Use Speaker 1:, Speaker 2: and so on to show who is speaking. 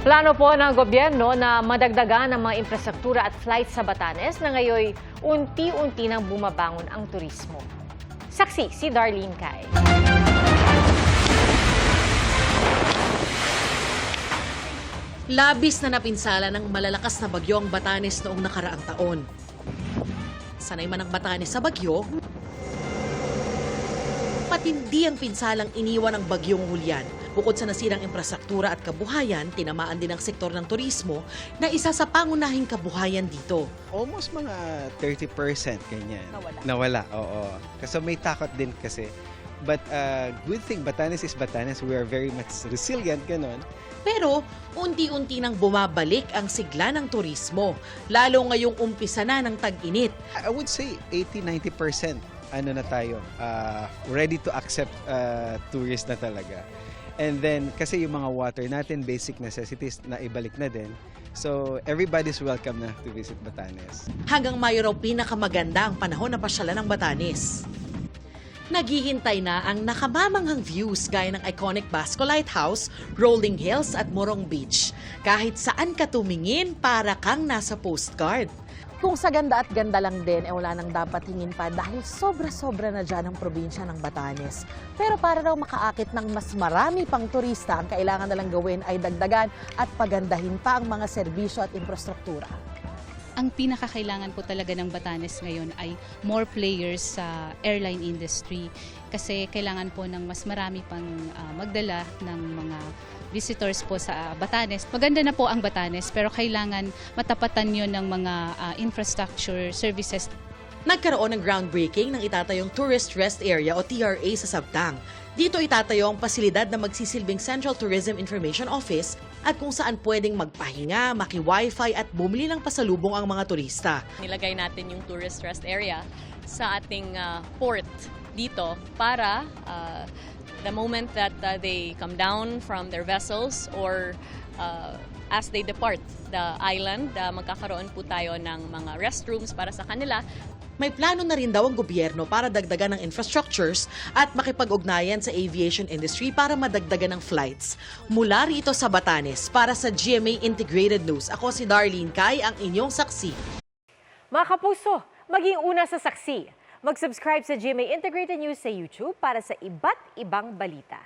Speaker 1: Plano po ng gobyerno na madagdagan ang mga infrastruktura at flights sa Batanes na ngayon unti-unti nang bumabangon ang turismo. Saksi si Darlene Cai.
Speaker 2: Labis na napinsala ng malalakas na bagyo ang Batanes noong nakaraang taon. Sanay man ang Batanes sa bagyo, matindi ang pinsalang iniwan ng bagyong Julian. Bukod sa nasirang infrastruktura at kabuhayan, tinamaan din ang sektor ng turismo na isa sa pangunahing kabuhayan dito.
Speaker 3: Almost mga 30% ganyan. Nawala, oo. Kasi may takot din kasi. But good thing, Batanes is Batanes. We are very much resilient, ganon.
Speaker 2: Pero unti-unti nang bumabalik ang sigla ng turismo, lalo ngayong umpisa na ng tag-init.
Speaker 3: I would say 80-90% ano na tayo, ready to accept tourists na talaga. And then, kasi yung mga water natin, basic necessities na ibalik na din. So, everybody's welcome na to visit Batanes.
Speaker 2: Hanggang Mayo raw pinakamaganda ang panahon na pasyalan ng Batanes. Naghihintay na ang nakamamanghang views gaya ng iconic Basco Lighthouse, Rolling Hills at Morong Beach. Kahit saan ka tumingin, para kang nasa postcard.
Speaker 4: Kung sa ganda at ganda lang din, wala nang dapat hingin pa dahil sobra-sobra na dyan ang probinsya ng Batanes. Pero para raw makaakit ng mas marami pang turista, ang kailangan nalang gawin ay dagdagan at pagandahin pa ang mga serbisyo at infrastruktura.
Speaker 5: Ang pinakakailangan po talaga ng Batanes ngayon ay more players sa airline industry kasi kailangan po ng mas marami pang magdala ng mga visitors po sa Batanes. Maganda na po ang Batanes pero kailangan matapatan yon ng mga infrastructure services.
Speaker 2: Nagkaroon ng groundbreaking ng itatayong Tourist Rest Area o TRA sa Sabtang. Dito itatayo ang pasilidad na magsisilbing Central Tourism Information Office at kung saan pwedeng magpahinga, maki-wifi at bumili ng pasalubong ang mga turista.
Speaker 6: Nilagay natin yung Tourist Rest Area sa ating port dito para the moment that they come down from their vessels or as they depart the island, magkakaroon po tayo ng mga restrooms para sa kanila.
Speaker 2: May plano na rin daw ang gobyerno para dagdagan ng infrastructures at makipag-ugnayan sa aviation industry para madagdagan ng flights. Mula rito sa Batanes, para sa GMA Integrated News, ako si Darlene Cai, ang inyong saksi.
Speaker 1: Mga kapuso, maging una sa saksi. Mag-subscribe sa GMA Integrated News sa YouTube para sa iba't ibang balita.